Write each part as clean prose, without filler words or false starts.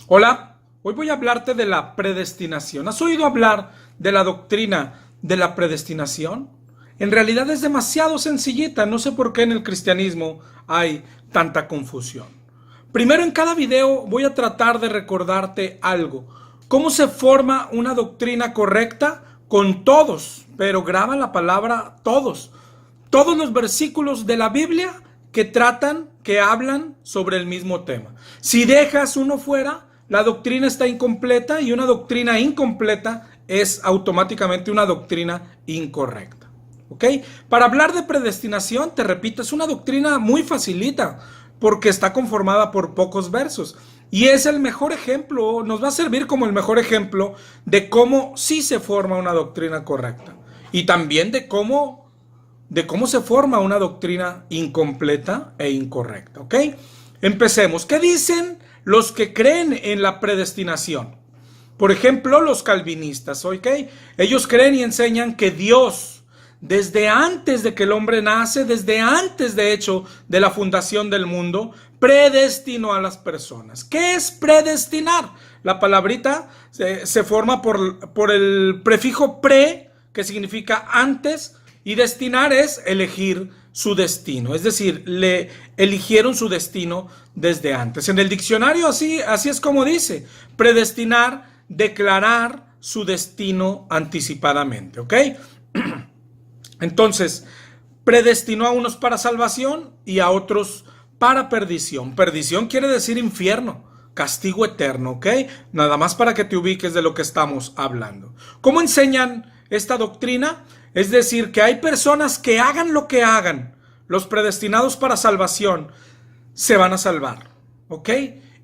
Hola, hoy voy a hablarte de la predestinación. ¿Has oído hablar de la doctrina de la predestinación? En realidad es demasiado sencillita, no sé por qué en el cristianismo hay tanta confusión. Primero, en cada video voy a tratar de recordarte algo. ¿Cómo se forma una doctrina correcta? Con todos, pero graba la palabra todos. Todos los versículos de la Biblia que hablan sobre el mismo tema. Si dejas uno fuera, la doctrina está incompleta y una doctrina incompleta es automáticamente una doctrina incorrecta. ¿Ok? Para hablar de predestinación, te repito, es una doctrina muy facilita porque está conformada por pocos versos. Y es el mejor ejemplo, nos va a servir como el mejor ejemplo de cómo sí se forma una doctrina correcta. Y también de cómo se forma una doctrina incompleta e incorrecta. ¿Ok? Empecemos. ¿Qué dicen los que creen en la predestinación? Por ejemplo, los calvinistas. ¿Ok? Ellos creen y enseñan que Dios, desde antes de que el hombre nace, desde antes de hecho de la fundación del mundo, predestinó a las personas. ¿Qué es predestinar? La palabrita se forma por el prefijo pre, que significa antes, y destinar es elegir su destino. Es decir, le eligieron su destino desde antes. En el diccionario así es como dice: predestinar, declarar su destino anticipadamente. ¿Ok? Entonces, predestinó a unos para salvación y a otros para perdición. Perdición quiere decir infierno, castigo eterno, ¿ok? Nada más para que te ubiques de lo que estamos hablando. ¿Cómo enseñan esta doctrina? Es decir, que hay personas que hagan lo que hagan, los predestinados para salvación se van a salvar, ¿ok?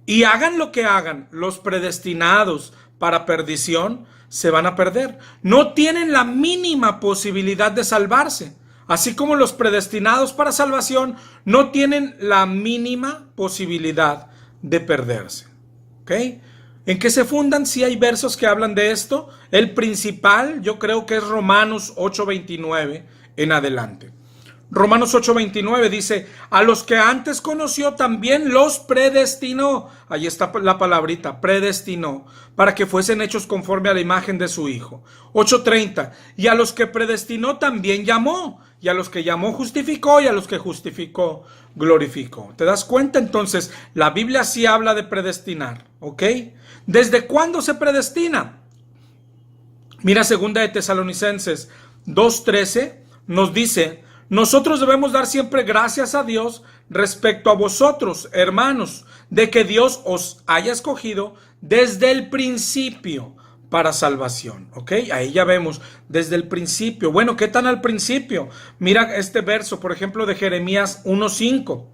Y hagan lo que hagan, los predestinados para perdición se van a perder. No tienen la mínima posibilidad de salvarse. Así como los predestinados para salvación no tienen la mínima posibilidad de perderse. ¿Ok? ¿En qué se fundan? Si hay versos que hablan de esto. El principal yo creo que es Romanos 8:29 en adelante. Romanos 8:29 dice: a los que antes conoció también los predestinó. Ahí está la palabrita, predestinó, para que fuesen hechos conforme a la imagen de su Hijo. 8:30, y a los que predestinó también llamó, y a los que llamó justificó, y a los que justificó glorificó. ¿Te das cuenta? Entonces, la Biblia sí habla de predestinar, ¿ok? ¿Desde cuándo se predestina? Mira, 2 de Tesalonicenses 2:13 nos dice: nosotros debemos dar siempre gracias a Dios respecto a vosotros, hermanos, de que Dios os haya escogido desde el principio para salvación. ¿Ok? Ahí ya vemos, desde el principio. Bueno, ¿qué tan al principio? Mira este verso, por ejemplo, de Jeremías 1:5.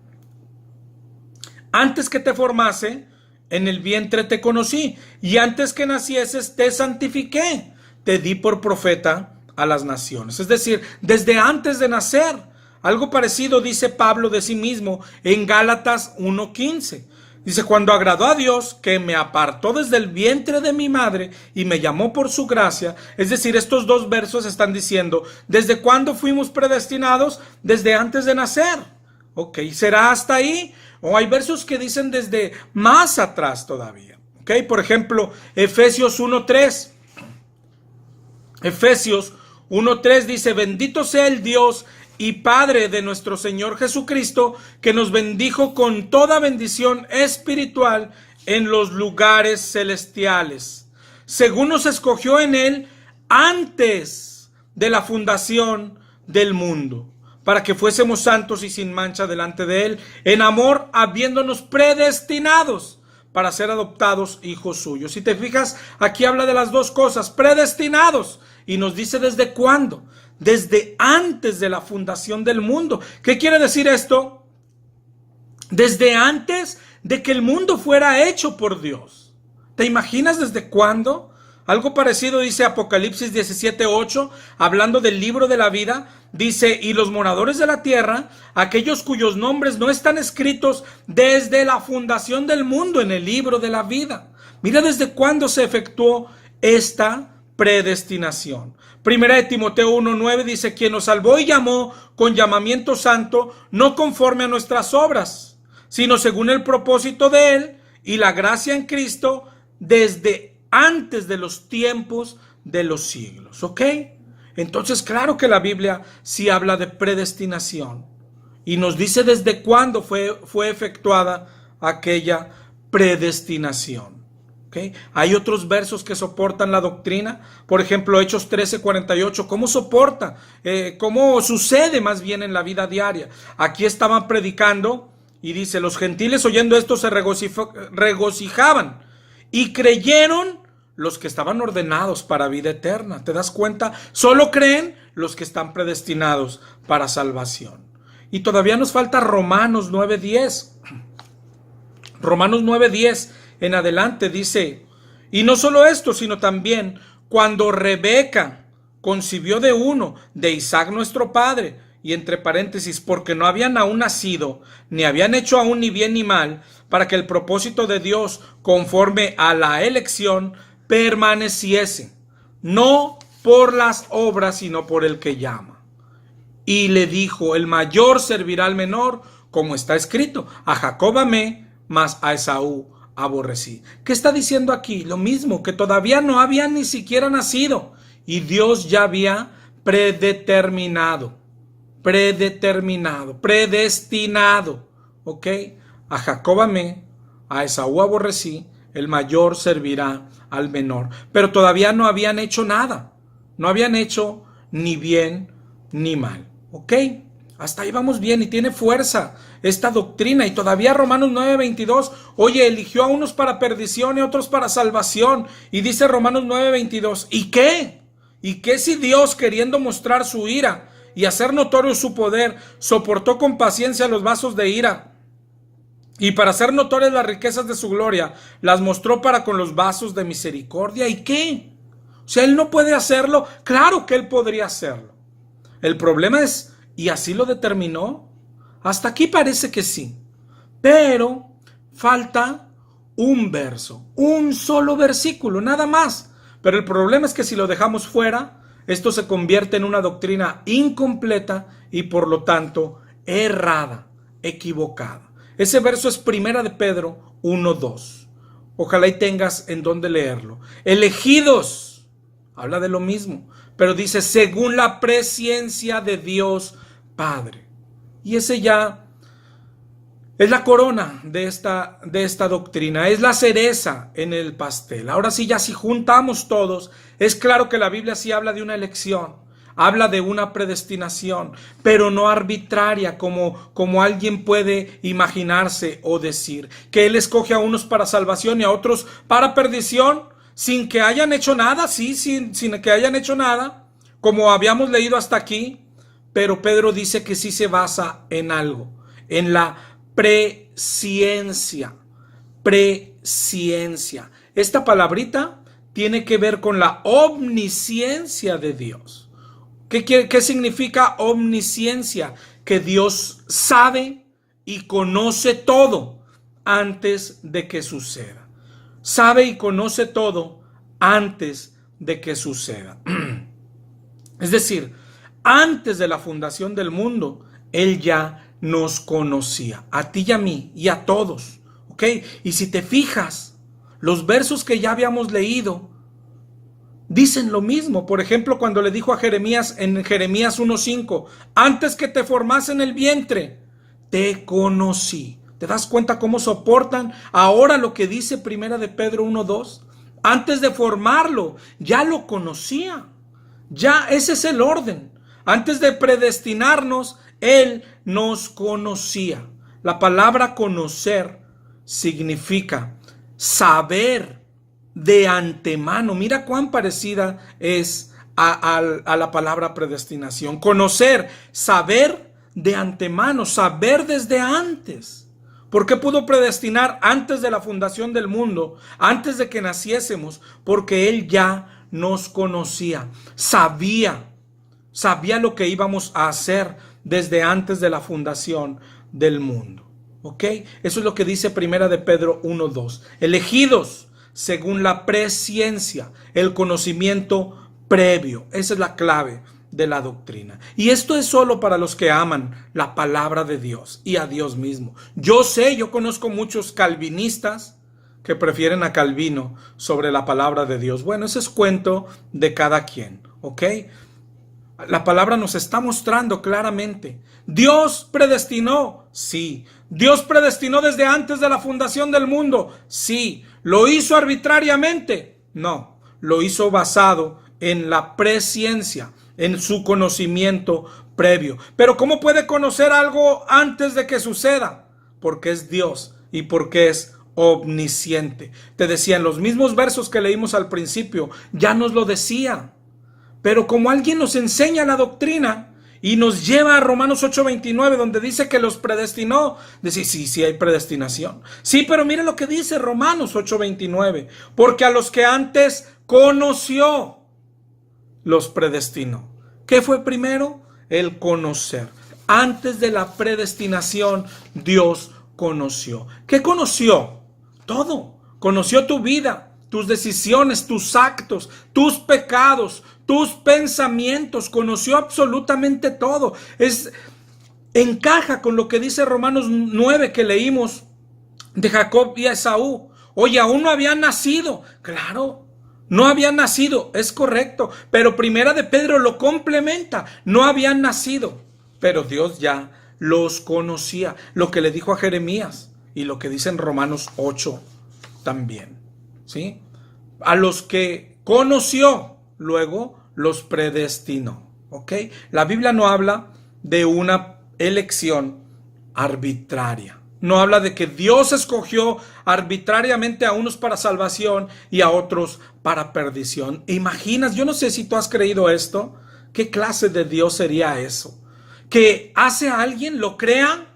Antes que te formase, en el vientre te conocí, y antes que nacieses te santifiqué, te di por profeta a las naciones. Es decir, desde antes de nacer. Algo parecido dice Pablo de sí mismo en Gálatas 1:15. Dice: cuando agradó a Dios, que me apartó desde el vientre de mi madre y me llamó por su gracia. Es decir, estos dos versos están diciendo: ¿desde cuándo fuimos predestinados? Desde antes de nacer. Ok, ¿será hasta ahí? O hay versos que dicen desde más atrás todavía. Ok, por ejemplo, Efesios 1:3. Efesios 1:3 dice: bendito sea el Dios y Padre de nuestro Señor Jesucristo, que nos bendijo con toda bendición espiritual en los lugares celestiales, según nos escogió en Él antes de la fundación del mundo, para que fuésemos santos y sin mancha delante de Él, en amor, habiéndonos predestinados para ser adoptados hijos suyos. Si te fijas, aquí habla de las dos cosas: predestinados, y nos dice desde cuándo. Desde antes de la fundación del mundo. ¿Qué quiere decir esto? Desde antes de que el mundo fuera hecho por Dios. ¿Te imaginas desde cuándo? Algo parecido dice Apocalipsis 17:8, hablando del libro de la vida. Dice: y los moradores de la tierra, aquellos cuyos nombres no están escritos desde la fundación del mundo en el libro de la vida. Mira desde cuándo se efectuó esta predestinación. Primera de Timoteo 1:9 dice: quien nos salvó y llamó con llamamiento santo, no conforme a nuestras obras, sino según el propósito de Él y la gracia en Cristo desde antes de los tiempos de los siglos, ¿ok? Entonces, claro que la Biblia sí habla de predestinación y nos dice desde cuándo fue efectuada aquella predestinación. ¿Okay? Hay otros versos que soportan la doctrina, por ejemplo Hechos 13:48, ¿cómo soporta? ¿Cómo sucede más bien en la vida diaria? Aquí estaban predicando y dice, los gentiles oyendo esto se regocijaban y creyeron los que estaban ordenados para vida eterna. ¿Te das cuenta? Solo creen los que están predestinados para salvación. Y todavía nos falta Romanos 9:10. Romanos 9:10 en adelante dice, y no solo esto, sino también cuando Rebeca concibió de uno, de Isaac nuestro padre, y entre paréntesis, porque no habían aún nacido, ni habían hecho aún ni bien ni mal, para que el propósito de Dios, conforme a la elección, permaneciese, no por las obras, sino por el que llama. Y le dijo, el mayor servirá al menor, como está escrito, a Jacob amé, mas a Esaú aborrecí. ¿Qué está diciendo aquí? Lo mismo, que todavía no habían ni siquiera nacido y Dios ya había predestinado, ¿ok? A Jacob amé, a Esaú aborrecí, el mayor servirá al menor. Pero todavía no habían hecho nada, no habían hecho ni bien ni mal, ¿ok? Hasta ahí vamos bien y tiene fuerza esta doctrina. Y todavía Romanos 9:22, oye, eligió a unos para perdición y a otros para salvación. Y dice Romanos 9:22, ¿y qué? ¿Y qué si Dios, queriendo mostrar su ira y hacer notorio su poder, soportó con paciencia los vasos de ira? Y para hacer notorias las riquezas de su gloria, las mostró para con los vasos de misericordia. ¿Y qué? O sea, Él no puede hacerlo. Claro que Él podría hacerlo. El problema es, ¿y así lo determinó? Hasta aquí parece que sí, pero falta un verso, un solo versículo, nada más. Pero el problema es que si lo dejamos fuera, esto se convierte en una doctrina incompleta y por lo tanto errada, equivocada. Ese verso es Primera de Pedro 1:2. Ojalá y tengas en dónde leerlo. Elegidos, habla de lo mismo, pero dice según la presciencia de Dios Padre. Y ese ya es la corona de esta doctrina, es la cereza en el pastel. Ahora sí, ya si juntamos todos, es claro que la Biblia sí habla de una elección, habla de una predestinación, pero no arbitraria como alguien puede imaginarse o decir, que Él escoge a unos para salvación y a otros para perdición, sin que hayan hecho nada, sí, sin que hayan hecho nada, como habíamos leído hasta aquí. Pero Pedro dice que sí se basa en algo, en la presciencia. Esta palabrita tiene que ver con la omnisciencia de Dios. ¿Qué significa omnisciencia? Que Dios sabe y conoce todo antes de que suceda. Sabe y conoce todo antes de que suceda. Es decir, antes de la fundación del mundo, Él ya nos conocía, a ti y a mí y a todos, ¿ok? Y si te fijas, los versos que ya habíamos leído dicen lo mismo. Por ejemplo, cuando le dijo a Jeremías en Jeremías 1:5, antes que te formase en el vientre, te conocí. ¿Te das cuenta cómo soportan ahora lo que dice Primera de Pedro 1:2? Antes de formarlo, ya lo conocía. Ya ese es el orden. Antes de predestinarnos, Él nos conocía. La palabra conocer significa saber de antemano. Mira cuán parecida es a la palabra predestinación. Conocer, saber de antemano, saber desde antes. ¿Por qué pudo predestinar antes de la fundación del mundo, antes de que naciésemos? Porque Él ya nos conocía, sabía lo que íbamos a hacer desde antes de la fundación del mundo. ¿Ok? Eso es lo que dice Primera de Pedro 1:2. Elegidos según la presciencia, el conocimiento previo. Esa es la clave de la doctrina. Y esto es solo para los que aman la palabra de Dios y a Dios mismo. Yo conozco muchos calvinistas que prefieren a Calvino sobre la palabra de Dios. Bueno, ese es cuento de cada quien, ¿ok? La palabra nos está mostrando claramente. ¿Dios predestinó? Sí. ¿Dios predestinó desde antes de la fundación del mundo? Sí. ¿Lo hizo arbitrariamente? No. Lo hizo basado en la presciencia, en su conocimiento previo. Pero ¿cómo puede conocer algo antes de que suceda? Porque es Dios y porque es omnisciente. Te decía, en los mismos versos que leímos al principio, ya nos lo decía. Pero como alguien nos enseña la doctrina y nos lleva a Romanos 8:29, donde dice que los predestinó, decir, sí hay predestinación. Sí, pero mira lo que dice Romanos 8:29, porque a los que antes conoció, los predestinó. ¿Qué fue primero? El conocer. Antes de la predestinación, Dios conoció. ¿Qué conoció? Todo. Conoció tu vida, tus decisiones, tus actos, tus pecados, tus pensamientos. Conoció absolutamente todo. Encaja con lo que dice Romanos 9 que leímos de Jacob y Esaú. Oye, aún no habían nacido. Claro, no habían nacido, es correcto. Pero Primera de Pedro lo complementa. No habían nacido, pero Dios ya los conocía. Lo que le dijo a Jeremías y lo que dice en Romanos 8 también. ¿Sí? A los que conoció, luego los predestinó. ¿Ok? La Biblia no habla de una elección arbitraria. No habla de que Dios escogió arbitrariamente a unos para salvación y a otros para perdición. ¿Imaginas? Yo no sé si tú has creído esto. ¿Qué clase de Dios sería eso? Que hace a alguien, lo crea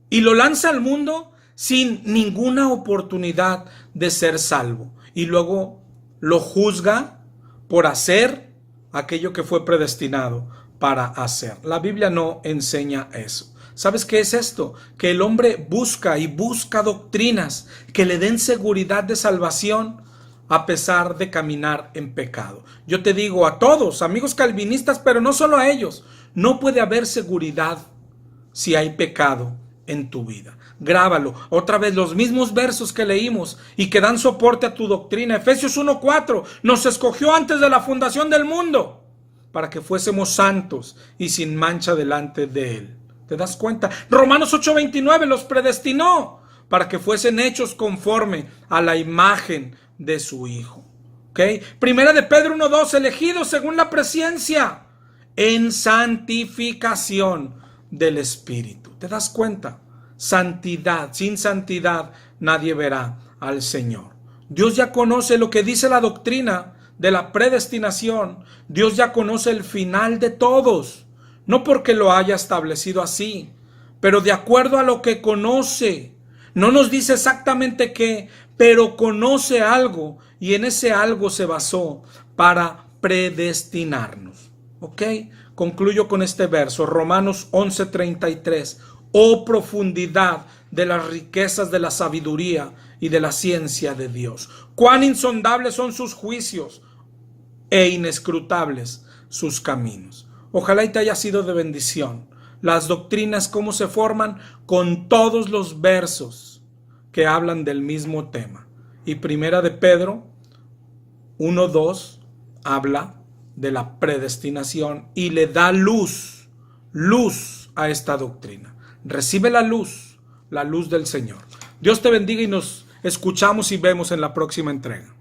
y lo lanza al mundo sin ninguna oportunidad de ser salvo. Y luego lo juzga por hacer aquello que fue predestinado para hacer. La Biblia no enseña eso. ¿Sabes qué es esto? Que el hombre busca y busca doctrinas que le den seguridad de salvación a pesar de caminar en pecado. Yo te digo a todos, amigos calvinistas, pero no solo a ellos, no puede haber seguridad si hay pecado en tu vida. Grábalo. Otra vez los mismos versos que leímos y que dan soporte a tu doctrina. Efesios 1:4 nos escogió antes de la fundación del mundo para que fuésemos santos y sin mancha delante de Él. ¿Te das cuenta? Romanos 8:29 los predestinó para que fuesen hechos conforme a la imagen de su Hijo. ¿Ok? Primera de Pedro 1:2, elegidos según la presciencia en santificación del Espíritu. ¿Te das cuenta? Santidad. Sin santidad nadie verá al Señor. Dios ya conoce lo que dice la doctrina de la predestinación. Dios ya conoce el final de todos. No porque lo haya establecido así, pero de acuerdo a lo que conoce. No nos dice exactamente qué, pero conoce algo y en ese algo se basó para predestinarnos. ¿Ok? Concluyo con este verso, Romanos 11:33. Oh profundidad de las riquezas de la sabiduría y de la ciencia de Dios. Cuán insondables son sus juicios e inescrutables sus caminos. Ojalá y te haya sido de bendición. Las doctrinas, cómo se forman con todos los versos que hablan del mismo tema. Y Primera de Pedro 1:2 habla de la predestinación y le da luz a esta doctrina. Recibe la luz del Señor. Dios te bendiga y nos escuchamos y vemos en la próxima entrega.